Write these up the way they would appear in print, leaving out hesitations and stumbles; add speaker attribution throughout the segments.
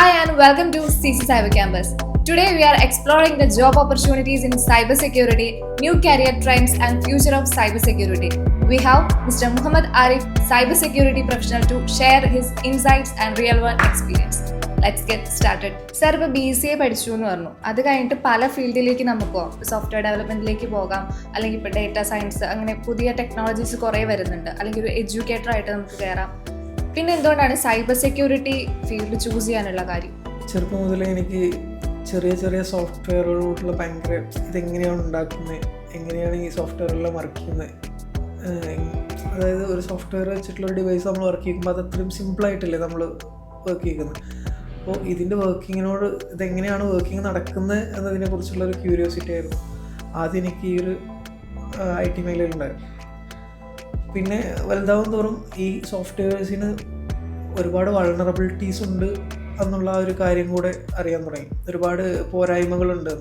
Speaker 1: Hi and welcome to CC Cyber Campus. Today we are exploring the job opportunities in cybersecurity, new career trends and future of cybersecurity. We have Mr. Muhammad Arif, cybersecurity professional, to share his insights and real-world experience. Let's get started. Sir, ഇപ്പോൾ BCA പഠിച്ചു എന്ന് പറഞ്ഞു. അത് കഴിഞ്ഞിട്ട് പല ഫീൽഡിലേക്ക് നമുക്ക് പോകാം. സോഫ്റ്റ്വെയർ ഡെവലപ്മെന്റിലേക്ക് പോകാം, അല്ലെങ്കിൽ ഇപ്പോൾ ഡേറ്റ സയൻസ്, അങ്ങനെ പുതിയ ടെക്നോളജീസ് കുറേ വരുന്നുണ്ട്, അല്ലെങ്കിൽ ഒരു എഡ്യൂക്കേറ്റർ ആയിട്ട് നമുക്ക് കയറാം. പിന്നെ എന്തുകൊണ്ടാണ് സൈബർ സെക്യൂരിറ്റി ഫീൽഡ് ചൂസ് ചെയ്യാനുള്ള കാര്യം?
Speaker 2: ചെറുപ്പം മുതലേ എനിക്ക് ചെറിയ ചെറിയ സോഫ്റ്റ്വെയറുകളോടുള്ള ഭയങ്കര ഇതെങ്ങനെയാണ് ഉണ്ടാക്കുന്നത്, എങ്ങനെയാണ് ഈ സോഫ്റ്റ്വെയറെല്ലാം വർക്ക് ചെയ്യുന്നത്, അതായത് ഒരു സോഫ്റ്റ്വെയർ വെച്ചിട്ടുള്ള ഡിവൈസ് നമ്മൾ വർക്ക് ചെയ്യുമ്പോൾ അത് അത്രയും സിമ്പിളായിട്ടല്ലേ നമ്മൾ വർക്ക് ചെയ്യുന്നത്. അപ്പോൾ ഇതിൻ്റെ വർക്കിങ്ങിനോട് ഇതെങ്ങനെയാണ് വർക്കിംഗ് നടക്കുന്നത് എന്നതിനെക്കുറിച്ചുള്ളൊരു ക്യൂരിയോസിറ്റി ആയിരുന്നു ആദ്യം എനിക്ക് ഈ ഒരു IT മേഖലയിലുണ്ടായിരുന്നു. പിന്നെ വലുതാവും തോറും ഈ സോഫ്റ്റ്വെയർസിന് ഒരുപാട് വൾണറബിലിറ്റീസ് ഉണ്ട് എന്നുള്ള ഒരു കാര്യം കൂടെ അറിയാൻ തുടങ്ങി. ഒരുപാട് പോരായ്മകളുണ്ട്.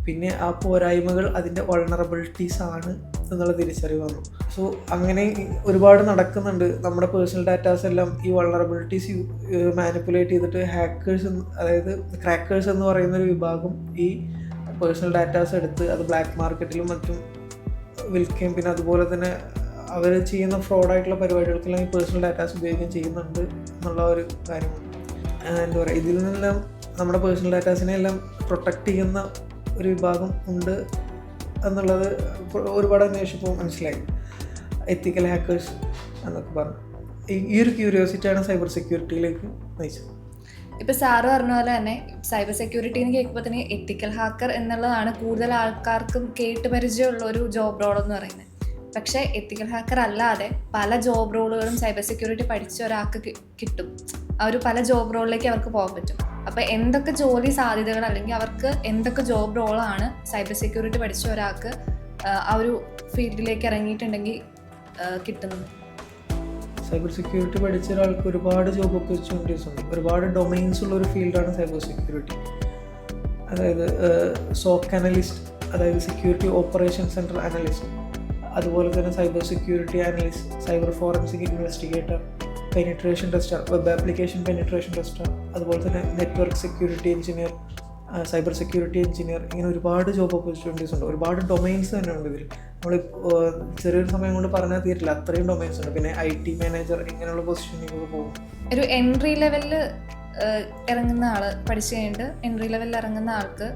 Speaker 2: പിന്നെ ആ പോരായ്മകൾ അതിൻ്റെ വൾണറബിലിറ്റീസ് ആണ് എന്നുള്ള തിരിച്ചറിവ് വന്നു. സോ അങ്ങനെ ഒരുപാട് നടക്കുന്നുണ്ട്. നമ്മുടെ പേഴ്സണൽ ഡാറ്റാസ് എല്ലാം ഈ വൾണറബിലിറ്റീസ് മാനിപ്പുലേറ്റ് ചെയ്തിട്ട് ഹാക്കേഴ്സ്, അതായത് ക്രാക്കേഴ്സ് എന്ന് പറയുന്നൊരു വിഭാഗം ഈ പേഴ്സണൽ ഡാറ്റാസ് എടുത്ത് അത് ബ്ലാക്ക് മാർക്കറ്റിലും മറ്റും വിൽക്കുകയും പിന്നെ അതുപോലെ തന്നെ അവർ ചെയ്യുന്ന ഫ്രോഡായിട്ടുള്ള പരിപാടികൾക്കെല്ലാം ഈ പേഴ്സണൽ ഡാറ്റാസ് ഉപയോഗിക്കുകയും ചെയ്യുന്നുണ്ട് എന്നുള്ള ഒരു കാര്യമാണ്. എന്താ പറയുക, ഇതിൽ നിന്നെല്ലാം നമ്മുടെ പേഴ്സണൽ ഡാറ്റാസിനെ എല്ലാം പ്രൊട്ടക്റ്റ് ചെയ്യുന്ന ഒരു വിഭാഗം ഉണ്ട് എന്നുള്ളത് ഒരുപാട് അന്വേഷിച്ചപ്പോൾ മനസ്സിലായി. എത്തിക്കൽ ഹാക്കേഴ്സ് എന്നൊക്കെ പറഞ്ഞു. ഈ ഒരു ക്യൂരിയോസിറ്റിയാണ് സൈബർ സെക്യൂരിറ്റിയിലേക്ക് നയിച്ചത്.
Speaker 1: ഇപ്പോൾ സാറ് പറഞ്ഞ പോലെ തന്നെ സൈബർ സെക്യൂരിറ്റി എന്ന് കേൾക്കുമ്പോൾ തന്നെ എത്തിക്കൽ ഹാക്കർ എന്നുള്ളതാണ് കൂടുതൽ ആൾക്കാർക്കും കേട്ട് പരിചയമുള്ള ഒരു ജോബ് റോൾ എന്ന് പറയുന്നത്. പക്ഷേ എത്തിക്കൽ ഹാക്കർ അല്ലാതെ പല ജോബ് റോളുകളും സൈബർ സെക്യൂരിറ്റി പഠിച്ച ഒരാൾക്ക് കിട്ടും. ആ ഒരു പല ജോബ് റോളിലേക്ക് അവർക്ക് പോകാൻ പറ്റും. അപ്പോൾ എന്തൊക്കെ ജോലി സാധ്യതകൾ അല്ലെങ്കിൽ അവർക്ക് എന്തൊക്കെ ജോബ് റോളാണ് സൈബർ സെക്യൂരിറ്റി പഠിച്ച ഒരാൾക്ക് ആ ഒരു ഫീൽഡിലേക്ക് ഇറങ്ങിയിട്ടുണ്ടെങ്കിൽ കിട്ടുന്നത്?
Speaker 2: സൈബർ സെക്യൂരിറ്റി പഠിച്ച ഒരാൾക്ക് ഒരുപാട് ജോബ് ഓപ്പർച്യൂണിറ്റീസ് ഉണ്ട്. ഒരുപാട് ഡൊമൈൻസ് ഉള്ള ഒരു ഫീൽഡാണ് സൈബർ സെക്യൂരിറ്റി. അതായത് SOC അനലിസ്റ്റ്, അതായത് സെക്യൂരിറ്റി ഓപ്പറേഷൻ സെൻറ്റർ അനലിസ്റ്റ്, അതുപോലെ തന്നെ cyber security analyst, cyber forensic investigator, penetration tester, web application penetration tester, അതുപോലെ തന്നെ network security engineer, cyber security engineer, ഇങ്ങനെ ഒരുപാട് ജോബ് ഓപ്പർച്യൂണിറ്റീസ് ഉണ്ട്. ഒരുപാട് ഡൊമൈൻസ് തന്നെ ഉണ്ട് ഇതിൽ. നമ്മൾ ചെറിയൊരു സമയം കൊണ്ട് പറഞ്ഞാൽ തീരില്ല, അത്രയും ഡൊമൈൻസ് ഉണ്ട്. പിന്നെ IT മാനേജർ, ഇങ്ങനെയുള്ള പൊസിഷനിലേക്ക് പോകും.
Speaker 1: ഒരു എൻട്രി ലെവലിൽ ഇറങ്ങുന്ന ആൾ പഠിച്ചു കഴിഞ്ഞിട്ട് എൻട്രി ലെവലിൽ ഇറങ്ങുന്ന ആൾക്ക്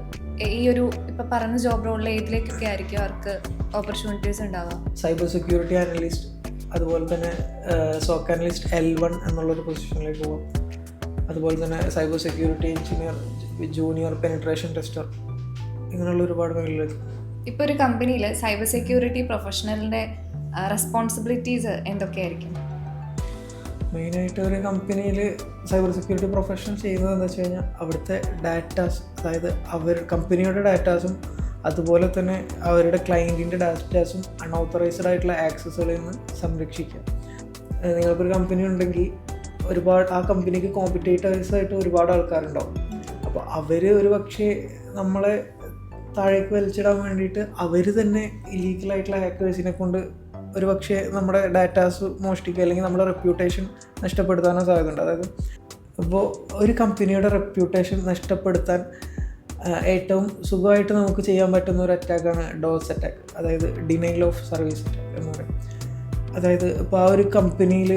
Speaker 1: ഈ ഒരു ഇപ്പം പറഞ്ഞ ജോബ് റോളിൽ ഏതിലേക്കൊക്കെ ആയിരിക്കും അവർക്ക് ഓപ്പർച്യൂണിറ്റീസ് ഉണ്ടാവുക?
Speaker 2: സൈബർ സെക്യൂരിറ്റി അനലിസ്റ്റ്, അതുപോലെ തന്നെ SOC അനലിസ്റ്റ് L1 എന്നുള്ളൊരു പൊസിഷനിലേക്ക് പോകാം. അതുപോലെ തന്നെ cyber security engineer, junior penetration tester, ഇങ്ങനെയുള്ള ഒരുപാട് മേഖലയിലേക്ക്.
Speaker 1: ഇപ്പോൾ ഒരു കമ്പനിയിൽ സൈബർ സെക്യൂരിറ്റി പ്രൊഫഷണലിൻ്റെ റെസ്പോൺസിബിലിറ്റീസ് എന്തൊക്കെയായിരിക്കും?
Speaker 2: മെയിനായിട്ട് ഒരു കമ്പനിയിൽ സൈബർ സെക്യൂരിറ്റി പ്രൊഫഷൻ ചെയ്യുന്നതെന്ന് വെച്ച് കഴിഞ്ഞാൽ അവിടുത്തെ ഡാറ്റാസ്, അതായത് കമ്പനിയുടെ ഡാറ്റാസും അതുപോലെ തന്നെ അവരുടെ ക്ലയൻറ്റിൻ്റെ ഡാറ്റാസും അൺഓത്തറൈസ്ഡ് ആയിട്ടുള്ള ആക്സസുകളിൽ നിന്ന് സംരക്ഷിക്കുക. നിങ്ങൾക്കൊരു കമ്പനി ഉണ്ടെങ്കിൽ ആ കമ്പനിക്ക് കോമ്പറ്റേറ്റേഴ്സായിട്ട് ഒരുപാട് ആൾക്കാരുണ്ടാവും. അപ്പോൾ അവർ ഒരു പക്ഷേ നമ്മളെ താഴേക്ക് വലിച്ചിടാൻ വേണ്ടിയിട്ട് അവർ തന്നെ ഇല്ലീഗലായിട്ടുള്ള ഹാക്കേഴ്സിനെ കൊണ്ട് ഒരു പക്ഷേ നമ്മുടെ ഡാറ്റാസ് മോഷ്ടിക്കുക അല്ലെങ്കിൽ നമ്മുടെ റെപ്യൂട്ടേഷൻ നഷ്ടപ്പെടുത്താനോ സാധ്യതയുണ്ട്. അതായത് ഇപ്പോൾ ഒരു കമ്പനിയുടെ റെപ്യൂട്ടേഷൻ നഷ്ടപ്പെടുത്താൻ ഏറ്റവും സുഖമായിട്ട് നമുക്ക് ചെയ്യാൻ പറ്റുന്ന ഒരു അറ്റാക്കാണ് ഡോസ് അറ്റാക്ക്, അതായത് ഡിനൈൽ ഓഫ് സർവീസ് അറ്റാക്ക് എന്ന് പറയും. അതായത് ഇപ്പോൾ ആ ഒരു കമ്പനിയിൽ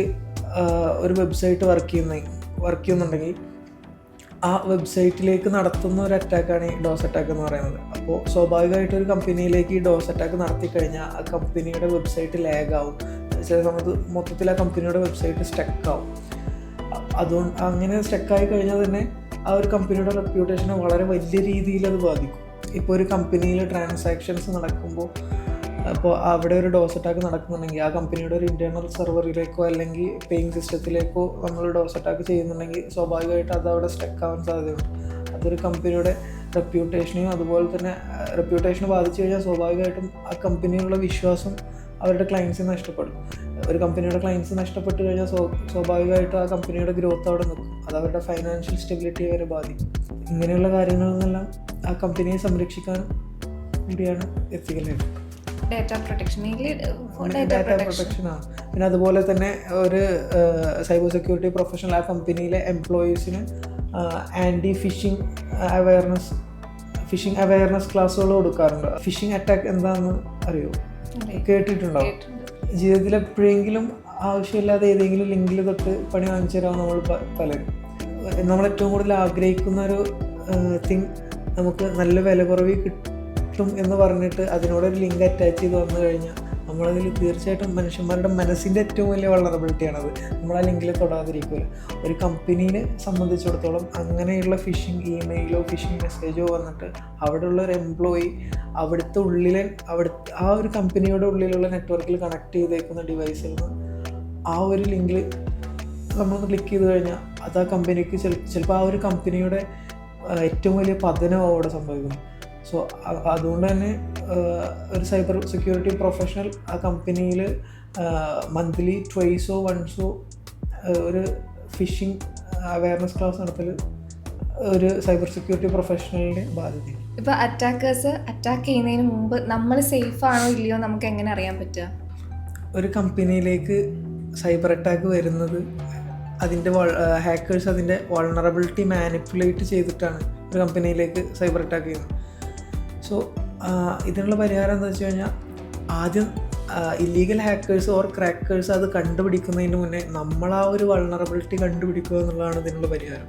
Speaker 2: ഒരു വെബ്സൈറ്റ് വർക്ക് ചെയ്യുന്നുണ്ടെങ്കിൽ ആ വെബ്സൈറ്റിലേക്ക് നടത്തുന്ന ഒരു അറ്റാക്കാണ് ഈ ഡോസ് അറ്റാക്ക് എന്ന് പറയുന്നത്. അപ്പോൾ സ്വാഭാവികമായിട്ട് ഒരു കമ്പനിയിലേക്ക് ഈ ഡോസ് അറ്റാക്ക് നടത്തിക്കഴിഞ്ഞാൽ ആ കമ്പനിയുടെ വെബ്സൈറ്റ് ലാഗാവും. ചില സമയത്ത് മൊത്തത്തിൽ ആ കമ്പനിയുടെ വെബ്സൈറ്റ് സ്റ്റക്കാവും. അതുകൊണ്ട് അങ്ങനെ സ്റ്റക്കായി കഴിഞ്ഞാൽ തന്നെ ആ ഒരു കമ്പനിയുടെ റെപ്യൂട്ടേഷനെ വളരെ വലിയ രീതിയിൽ അത് ബാധിക്കും. ഇപ്പോൾ ഒരു കമ്പനിയിൽ ട്രാൻസാക്ഷൻസ് നടക്കുമ്പോൾ അപ്പോൾ അവിടെ ഒരു ഡോസ് അറ്റാക്ക് നടക്കുന്നുണ്ടെങ്കിൽ ആ കമ്പനിയുടെ ഒരു ഇൻറ്റേർണൽ സെർവറിലേക്കോ അല്ലെങ്കിൽ പേയിങ് സിസ്റ്റത്തിലേക്കോ നമ്മൾ ഡോസ് അറ്റാക്ക് ചെയ്യുന്നുണ്ടെങ്കിൽ സ്വാഭാവികമായിട്ട് അത് അവിടെ സ്റ്റക്കാവാൻ സാധ്യതയുണ്ട്. അതൊരു കമ്പനിയുടെ റെപ്യൂട്ടേഷനെയും അതുപോലെ തന്നെ റെപ്യൂട്ടേഷനെ ബാധിച്ചു കഴിഞ്ഞാൽ സ്വാഭാവികമായിട്ടും ആ കമ്പനിയിലുള്ള വിശ്വാസം അവരുടെ ക്ലയൻസിന് നഷ്ടപ്പെടും. ഒരു കമ്പനിയുടെ ക്ലയൻസ് നഷ്ടപ്പെട്ട് കഴിഞ്ഞാൽ സ്വാഭാവികമായിട്ടും ആ കമ്പനിയുടെ ഗ്രോത്ത് അവിടെ നിൽക്കും. അത് അവരുടെ ഫൈനാൻഷ്യൽ സ്റ്റെബിലിറ്റി വരെ ബാധിക്കും. ഇങ്ങനെയുള്ള കാര്യങ്ങളിൽ നിന്നെല്ലാം ആ കമ്പനിയെ സംരക്ഷിക്കാൻ കൂടിയാണ് എത്തിക്കൽ ഹാക്കർ.
Speaker 1: ഡാറ്റ പ്രൊട്ടക്ഷൻ
Speaker 2: പിന്നെ അതുപോലെ തന്നെ ഒരു സൈബർ സെക്യൂരിറ്റി പ്രൊഫഷണൽ ആ കമ്പനിയിലെ എംപ്ലോയീസിന് ആൻറ്റി ഫിഷിംഗ് അവയർനെസ് ക്ലാസ്സുകൾ കൊടുക്കാറുണ്ട്. ഫിഷിംഗ് അറ്റാക്ക് എന്താണെന്ന് അറിയോ? കേട്ടിട്ടുണ്ടാവും. ജീവിതത്തിൽ എപ്പോഴെങ്കിലും ആവശ്യമില്ലാതെ ഏതെങ്കിലും ലിങ്കിൽ തൊട്ട് പണി വാങ്ങിച്ചു തരാം നമ്മൾ പലരും. നമ്മൾ ഏറ്റവും കൂടുതൽ ആഗ്രഹിക്കുന്ന ഒരു തിങ് നമുക്ക് നല്ല വില കുറവിൽ കിട്ടും എന്ന് പറഞ്ഞിട്ട് അതിനോടൊരു ലിങ്ക് അറ്റാച്ച് ചെയ്ത് വന്നു കഴിഞ്ഞാൽ നമ്മളതിൽ തീർച്ചയായിട്ടും മനുഷ്യന്മാരുടെ മനസ്സിൻ്റെ ഏറ്റവും വലിയ വളറബിലിറ്റിയാണത്. നമ്മൾ ആ ലിങ്കിൽ തൊടാതിരിക്കില്ല. ഒരു കമ്പനീനെ സംബന്ധിച്ചിടത്തോളം അങ്ങനെയുള്ള ഫിഷിംഗ് ഇമെയിലോ ഫിഷിംഗ് മെസ്സേജോ വന്നിട്ട് അവിടെയുള്ള ഒരു എംപ്ലോയി ആ ഒരു കമ്പനിയുടെ ഉള്ളിലുള്ള നെറ്റ്വർക്കിൽ കണക്ട് ചെയ്തേക്കുന്ന ഡിവൈസിൽ നിന്ന് ആ ഒരു ലിങ്കിൽ നമ്മളൊന്ന് ക്ലിക്ക് ചെയ്ത് കഴിഞ്ഞാൽ അത് ആ കമ്പനിക്ക് ചിലപ്പോൾ ആ ഒരു കമ്പനിയുടെ ഏറ്റവും വലിയ പതനം അവിടെ സംഭവിക്കുന്നു. സോ അതുകൊണ്ട് തന്നെ ഒരു സൈബർ സെക്യൂരിറ്റി പ്രൊഫഷണൽ ആ കമ്പനിയിൽ മന്ത്ലി ട്വൈസോ വൺസോ ഒരു ഫിഷിംഗ് അവയർനെസ് ക്ലാസ് നടത്തൽ ഒരു സൈബർ സെക്യൂരിറ്റി പ്രൊഫഷണലിൻ്റെ ബാധ്യതയാണ്.
Speaker 1: ഇപ്പോൾ അറ്റാക്കേഴ്സ് അറ്റാക്ക് ചെയ്യുന്നതിന് മുമ്പ് നമ്മൾ സേഫ് ആണോ ഇല്ലയോ നമുക്ക് എങ്ങനെ അറിയാൻ പറ്റുക?
Speaker 2: ഒരു കമ്പനിയിലേക്ക് സൈബർ അറ്റാക്ക് വരുന്നത് അതിൻ്റെ ഹാക്കേഴ്സ് അതിൻ്റെ വൾണറബിലിറ്റി മാനിപ്പുലേറ്റ് ചെയ്തിട്ടാണ് ഒരു കമ്പനിയിലേക്ക് സൈബർ അറ്റാക്ക് ചെയ്യുന്നത്. സോ ഇതിനുള്ള പരിഹാരം എന്താ വെച്ച് കഴിഞ്ഞാൽ ആദ്യം ഇല്ലീഗൽ ഹാക്കേഴ്സ് ഓർ ക്രാക്കേഴ്സ് അത് കണ്ടുപിടിക്കുന്നതിന് മുന്നേ നമ്മൾ ആ ഒരു വൾണറബിലിറ്റി കണ്ടുപിടിക്കുക എന്നുള്ളതാണ് ഇതിനുള്ള പരിഹാരം.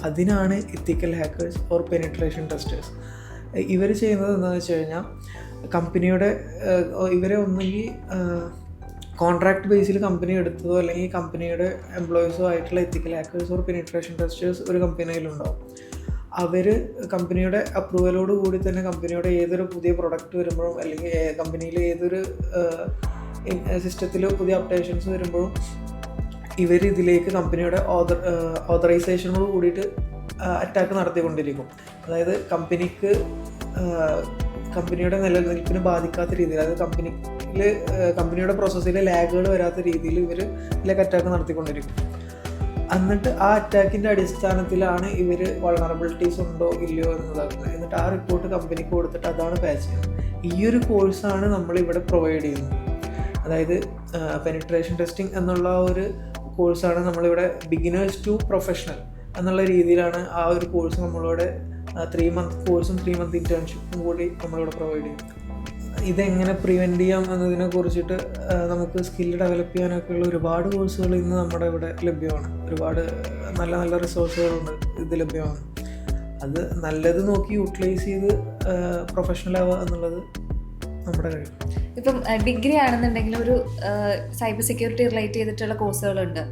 Speaker 2: അതിനാണ് എത്തിക്കൽ ഹാക്കേഴ്സ് ഓർ പെനിട്രേഷൻ ടെസ്റ്റേഴ്സ്. ഇവർ ചെയ്യുന്നത് എന്താണെന്ന് വെച്ച് കഴിഞ്ഞാൽ കമ്പനിയുടെ ഇവരെ ഒന്നുകിൽ കോൺട്രാക്ട് ബേസിൽ കമ്പനി എടുത്തതോ അല്ലെങ്കിൽ കമ്പനിയുടെ എംപ്ലോയീസോ ആയിട്ടുള്ള എത്തിക്കൽ ഹാക്കേഴ്സ് ഓർ പെനിട്രേഷൻ ടെസ്റ്റേഴ്സ് ഒരു കമ്പനിയിലുണ്ടാവും. അവർ കമ്പനിയുടെ അപ്രൂവലോട് കൂടി തന്നെ കമ്പനിയുടെ ഏതൊരു പുതിയ പ്രൊഡക്റ്റ് വരുമ്പോഴും അല്ലെങ്കിൽ കമ്പനിയിൽ ഏതൊരു സിസ്റ്റത്തിൽ പുതിയ അപ്ഡേഷൻസ് വരുമ്പോഴും ഇവർ ഇതിലേക്ക് കമ്പനിയുടെ ഓതറൈസേഷനോട് കൂടിയിട്ട് അറ്റാക്ക് നടത്തിക്കൊണ്ടിരിക്കും. അതായത് കമ്പനിയുടെ നിലനിൽപ്പിന് ബാധിക്കാത്ത രീതിയിൽ, അതായത് കമ്പനിയുടെ പ്രോസസ്സിൽ ലാഗുകൾ വരാത്ത രീതിയിൽ ഇവർ ഇതിലേക്ക് അറ്റാക്ക് നടത്തിക്കൊണ്ടിരിക്കും. എന്നിട്ട് ആ അറ്റാക്കിൻ്റെ അടിസ്ഥാനത്തിലാണ് ഇവർ വൾണറബിലിറ്റീസ് ഉണ്ടോ ഇല്ലയോ എന്നതാക്കുന്നത്. എന്നിട്ട് ആ റിപ്പോർട്ട് കമ്പനിക്ക് കൊടുത്തിട്ട് അതാണ് പാച്ച് ചെയ്യുന്നത്. ഈ ഒരു കോഴ്സാണ് നമ്മളിവിടെ പ്രൊവൈഡ് ചെയ്യുന്നത്. അതായത് പെനിട്രേഷൻ ടെസ്റ്റിംഗ് എന്നുള്ള ഒരു കോഴ്സാണ് നമ്മളിവിടെ ബിഗിനേഴ്സ് ടു പ്രൊഫഷണൽ എന്നുള്ള രീതിയിലാണ് ആ ഒരു കോഴ്സ് നമ്മളിവിടെ 3 month കോഴ്സും 3 month ഇൻറ്റേൺഷിപ്പും കൂടി നമ്മളിവിടെ പ്രൊവൈഡ് ചെയ്യും. ഇതെങ്ങനെ പ്രിവെൻറ്റ് ചെയ്യാം എന്നതിനെ കുറിച്ചിട്ട് നമുക്ക് സ്കില്ല് ഡെവലപ്പ് ചെയ്യാനൊക്കെയുള്ള ഒരുപാട് കോഴ്സുകൾ ഇന്ന് നമ്മുടെ ഇവിടെ ലഭ്യമാണ്. ഒരുപാട് നല്ല നല്ല റിസോഴ്സുകളുണ്ട് ഇത് ലഭ്യമാണ്. അത് നല്ലത് നോക്കി യൂട്ടിലൈസ് ചെയ്ത് പ്രൊഫഷണൽ ആവുക എന്നുള്ളത് നമ്മുടെ കഴിവ്.
Speaker 1: ഇപ്പം ഡിഗ്രി ആണെന്നുണ്ടെങ്കിൽ ഒരു സൈബർ സെക്യൂരിറ്റി റിലേറ്റ് ചെയ്തിട്ടുള്ള കോഴ്സുകളുണ്ട്,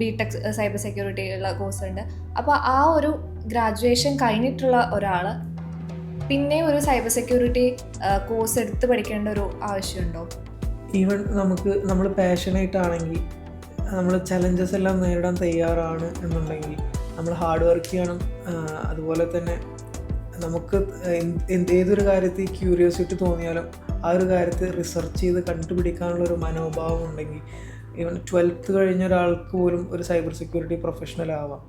Speaker 1: ബിടെക് സൈബർ സെക്യൂരിറ്റി ഉള്ള കോഴ്സുണ്ട്. അപ്പോൾ ആ ഒരു ഗ്രാജുവേഷൻ കഴിഞ്ഞിട്ടുള്ള ഒരാൾ പിന്നെ ഒരു സൈബർ സെക്യൂരിറ്റി കോഴ്സ് എടുത്ത് പഠിക്കേണ്ട ഒരു ആവശ്യമുണ്ടോ?
Speaker 2: ഈവൻ നമ്മൾ പാഷനേറ്റ് ആണെങ്കിൽ, നമ്മൾ ചലഞ്ചസ് എല്ലാം നേരിടാൻ തയ്യാറാണ് എന്നുണ്ടെങ്കിൽ നമ്മൾ ഹാർഡ് വർക്ക് ചെയ്യണം. അതുപോലെ തന്നെ നമുക്ക് ഏതൊരു കാര്യത്തിൽ ക്യൂരിയോസിറ്റി തോന്നിയാലും ആ ഒരു കാര്യത്തിൽ റിസർച്ച് ചെയ്ത് കണ്ടുപിടിക്കാനുള്ളൊരു മനോഭാവം ഉണ്ടെങ്കിൽ ഈവൻ 12th കഴിഞ്ഞ ഒരാൾക്ക് പോലും ഒരു സൈബർ സെക്യൂരിറ്റി പ്രൊഫഷണൽ ആവാം.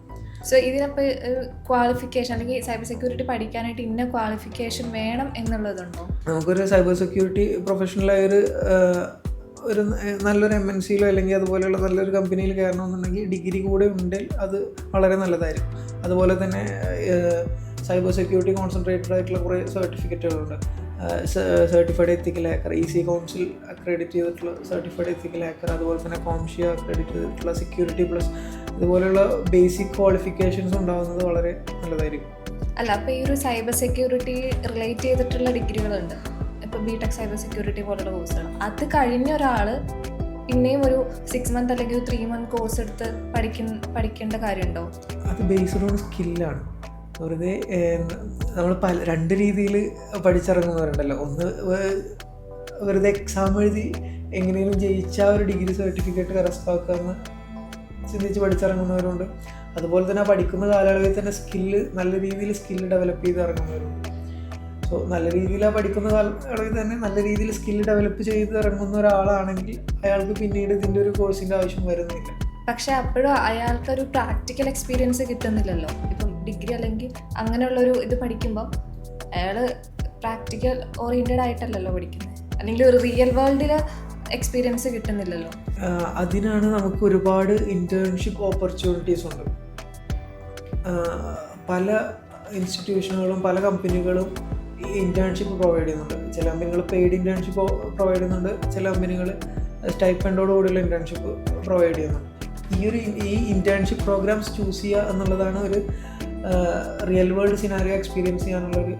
Speaker 1: സോ ഇതിനപ്പോൾ ക്വാളിഫിക്കേഷൻ അല്ലെങ്കിൽ സൈബർ സെക്യൂരിറ്റി പഠിക്കാനായിട്ട് ഇന്ന ക്വാളിഫിക്കേഷൻ വേണം എന്നുള്ളതുണ്ടോ?
Speaker 2: നമുക്കൊരു സൈബർ സെക്യൂരിറ്റി പ്രൊഫഷണലായൊരു നല്ലൊരു MNCയിലോ അല്ലെങ്കിൽ അതുപോലെയുള്ള നല്ലൊരു കമ്പനിയിൽ കയറണമെന്നുണ്ടെങ്കിൽ ഡിഗ്രി കൂടെ ഉണ്ടെങ്കിൽ അത് വളരെ നല്ലതായിരിക്കും. അതുപോലെ തന്നെ സൈബർ സെക്യൂരിറ്റി കോൺസെൻട്രേറ്റഡ് ആയിട്ടുള്ള കുറേ സർട്ടിഫിക്കറ്റുകളുണ്ട്. സർട്ടിഫൈഡ് എത്തിക്കൽ ഹാക്കർ, EC കൗൺസിൽ അക്രെഡിറ്റ് ചെയ്തിട്ടുള്ള സർട്ടിഫൈഡ് എത്തിക്കൽ ഹാക്കർ, അതുപോലെ തന്നെ കോംഷ്യ അക്രെഡിറ്റ് ചെയ്തിട്ടുള്ള സെക്യൂരിറ്റി പ്ലസ്, ഇതുപോലെയുള്ള ബേസിക് ക്വാളിഫിക്കേഷൻസ് ഉണ്ടാകുന്നത് വളരെ നല്ലതായിരിക്കും.
Speaker 1: അല്ല, അപ്പോൾ ഈ ഒരു സൈബർ സെക്യൂരിറ്റി റിലേറ്റ് ചെയ്തിട്ടുള്ള ഡിഗ്രികളുണ്ട്, ഇപ്പോൾ ബിടെക് സൈബർ സെക്യൂരിറ്റി പോലുള്ള കോഴ്സുകൾ. അത് കഴിഞ്ഞ ഒരാൾ പിന്നെയും ഒരു 6 month അല്ലെങ്കിൽ ഒരു 3 month കോഴ്സ് എടുത്ത് പഠിക്കേണ്ട കാര്യമുണ്ടോ?
Speaker 2: അത് ബേസ്ഡ് ഓൺ സ്കില്ലാണ്. വെറുതെ നമ്മൾ രണ്ട് രീതിയിൽ പഠിച്ചിറങ്ങുന്നവരുണ്ടല്ലോ. ഒന്ന് വെറുതെ എക്സാം എഴുതി എങ്ങനെയും ജയിച്ച ഒരു ഡിഗ്രി സർട്ടിഫിക്കറ്റ് കരസ്ഥമാക്കാമെന്ന് ചിന്തിച്ച് പഠിച്ചിറങ്ങുന്നവരുണ്ട്. അതുപോലെ തന്നെ ആ പഠിക്കുന്ന കാലയളവിൽ തന്നെ നല്ല രീതിയിൽ സ്കില്ല് ഡെവലപ്പ് ചെയ്ത് ഇറങ്ങുന്നവരുണ്ട്. സോ നല്ല രീതിയിൽ ആ പഠിക്കുന്ന കാലയളവിൽ തന്നെ നല്ല രീതിയിൽ സ്കില്ല് ഡെവലപ്പ് ചെയ്ത് ഇറങ്ങുന്ന ഒരാളാണെങ്കിൽ അയാൾക്ക് പിന്നീട് ഇതിൻ്റെ ഒരു കോഴ്സിൻ്റെ ആവശ്യം വരുന്നില്ല.
Speaker 1: പക്ഷേ അപ്പോഴും അയാൾക്കൊരു പ്രാക്ടിക്കൽ എക്സ്പീരിയൻസ് കിട്ടുന്നില്ലല്ലോ. ഇപ്പം ഡിഗ്രി അല്ലെങ്കിൽ അങ്ങനെയുള്ളൊരു ഇത് പഠിക്കുമ്പോൾ അയാൾ പ്രാക്ടിക്കൽ ഓറിയൻറ്റഡ് ആയിട്ടല്ലല്ലോ പഠിക്കുന്നത്, അല്ലെങ്കിൽ ഒരു റിയൽ വേൾഡിൽ എക്സ്പീരിയൻസ് കിട്ടുന്നില്ലല്ലോ.
Speaker 2: അതിനാണ് നമുക്ക് ഒരുപാട് ഇൻറ്റേൺഷിപ്പ് ഓപ്പർച്യൂണിറ്റീസ് ഉണ്ട്. പല ഇൻസ്റ്റിറ്റ്യൂഷനുകളും പല കമ്പനികളും ഈ ഇൻറ്റേൺഷിപ്പ് പ്രൊവൈഡ് ചെയ്യുന്നുണ്ട്. ചില കമ്പനികൾ പെയ്ഡ് ഇൻറ്റേൺഷിപ്പ് പ്രൊവൈഡ് ചെയ്യുന്നുണ്ട്, ചില കമ്പനികൾ സ്റ്റൈപ്പൻഡോട് കൂടിയുള്ള ഇൻറ്റേൺഷിപ്പ് പ്രൊവൈഡ് ചെയ്യുന്നുണ്ട്. ഈ ഇൻറ്റേൺഷിപ്പ് പ്രോഗ്രാംസ് ചൂസ് ചെയ്യുക എന്നുള്ളതാണ് ഒരു റിയൽ വേൾഡ് സിനാരിയോ എക്സ്പീരിയൻസ് ചെയ്യാനുള്ളൊരു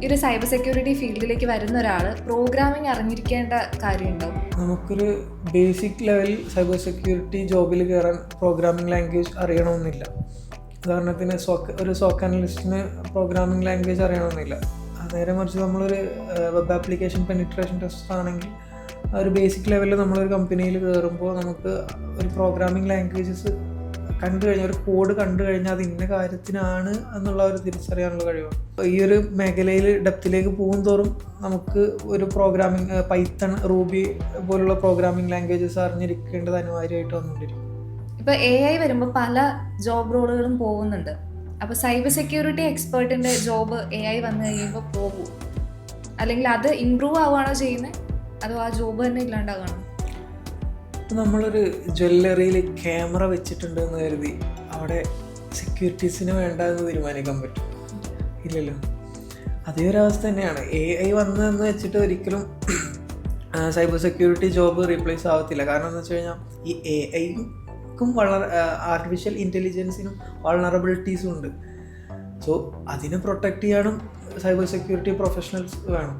Speaker 1: ഈ ഒരു സൈബർ സെക്യൂരിറ്റി ഫീൽഡിലേക്ക് വരുന്ന ഒരാൾ പ്രോഗ്രാമിംഗ് അറിഞ്ഞിരിക്കേണ്ട കാര്യമുണ്ടോ?
Speaker 2: നമുക്കൊരു ബേസിക് ലെവൽ സൈബർ സെക്യൂരിറ്റി ജോബിൽ കയറാൻ പ്രോഗ്രാമിംഗ് ലാംഗ്വേജ് അറിയണമെന്നില്ല. ഉദാഹരണത്തിന് ഒരു സോക്ക് അനലിസ്റ്റിന് പ്രോഗ്രാമിംഗ് ലാംഗ്വേജ് അറിയണമെന്നില്ല. നേരെ മറിച്ച് നമ്മളൊരു വെബ് ആപ്ലിക്കേഷൻ പെനിട്രേഷൻ ടെസ്റ്റ് ആണെങ്കിൽ ഒരു ബേസിക് ലെവലിൽ നമ്മളൊരു കമ്പനിയിൽ കയറുമ്പോൾ നമുക്ക് ഒരു പ്രോഗ്രാമിംഗ് ലാംഗ്വേജസ് കണ്ടു കഴിഞ്ഞാൽ, ഒരു കോഡ് കണ്ടു കഴിഞ്ഞാൽ അത് ഇന്ന കാര്യത്തിനാണ് എന്നുള്ള ഒരു തിരിച്ചറിയാനുള്ള കഴിവാണ്. ഈ ഒരു മേഖലയിൽ ഡെപ്തിലേക്ക് പോകും തോറും നമുക്ക് ഒരു പ്രോഗ്രാമിംഗ് പൈത്തൺ, റൂബി പോലുള്ള പ്രോഗ്രാമിംഗ് ലാംഗ്വേജസ് അറിഞ്ഞിരിക്കേണ്ടത് അനിവാര്യമായിട്ട് വന്നുകൊണ്ടിരിക്കും.
Speaker 1: ഇപ്പോൾ AI വരുമ്പോൾ പല ജോബ് റോളുകളും പോകുന്നുണ്ട്. അപ്പോൾ സൈബർ സെക്യൂരിറ്റി എക്സ്പേർട്ടിൻ്റെ ജോബ് AI വന്നു കഴിയുമ്പോൾ പോകും, അല്ലെങ്കിൽ അത് ഇമ്പ്രൂവ് ആവുകയാണോ ചെയ്യുന്നത്, അതോ ആ ജോബ് തന്നെ ഇല്ലാണ്ടാകണം?
Speaker 2: നമ്മളൊരു ജ്വല്ലറിയിൽ ക്യാമറ വെച്ചിട്ടുണ്ട് എന്ന് കരുതി അവിടെ സെക്യൂരിറ്റീസിന് വേണ്ട എന്ന് തീരുമാനിക്കാൻ പറ്റും? ഇല്ലല്ലോ. അതേ ഒരവസ്ഥ തന്നെയാണ്. AI വന്നതെന്ന് വെച്ചിട്ട് ഒരിക്കലും സൈബർ സെക്യൂരിറ്റി ജോബ് റീപ്ലേസ് ആവത്തില്ല. കാരണം എന്ന് വെച്ച് കഴിഞ്ഞാൽ ഈ AIക്കും വളരെ ആർട്ടിഫിഷ്യൽ ഇൻ്റലിജൻസിനും വൾണറബിലിറ്റീസും ഉണ്ട്. സോ അതിനെ പ്രൊട്ടക്റ്റ് ചെയ്യാനും സൈബർ സെക്യൂരിറ്റി പ്രൊഫഷണൽസ് വേണം.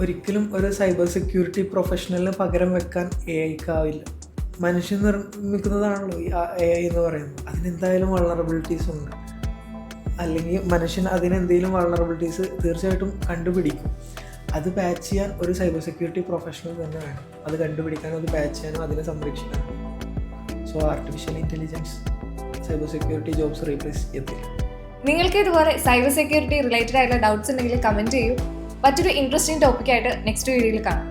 Speaker 2: ഒരിക്കലും ഒരു സൈബർ സെക്യൂരിറ്റി പ്രൊഫഷണലിന് പകരം വെക്കാൻ AIക്കാവില്ല. മനുഷ്യൻ നിർമ്മിക്കുന്നതാണല്ലോ ഈ AI എന്ന് പറയുന്നത്. അതിനെന്തായാലും വൾണറബിലിറ്റീസ് ഉണ്ട്. അല്ലെങ്കിൽ മനുഷ്യൻ അതിനെന്തെങ്കിലും വൾണറബിലിറ്റീസ് തീർച്ചയായിട്ടും കണ്ടുപിടിക്കും. അത് പാച്ച് ചെയ്യാൻ ഒരു സൈബർ സെക്യൂരിറ്റി പ്രൊഫഷണൽ തന്നെ വേണം. അത് കണ്ടുപിടിക്കാനും അത് പാച്ച് ചെയ്യാനും അതിനെ സംരക്ഷിക്കാനും. So artificial intelligence cyber security jobs replace ചെയ്യത്തില്ല.
Speaker 1: നിങ്ങൾക്ക് ഇതുപോലെ സൈബർ സെക്യൂരിറ്റി റിലേറ്റഡ് ആയിട്ടുള്ള ഡൗട്ട്സ് ഉണ്ടെങ്കിൽ കമൻറ്റ് ചെയ്യൂ. മറ്റൊരു ഇൻട്രസ്റ്റിംഗ് ടോപ്പിക്കായിട്ട് നെക്സ്റ്റ് വീഡിയോയിൽ കാണാം.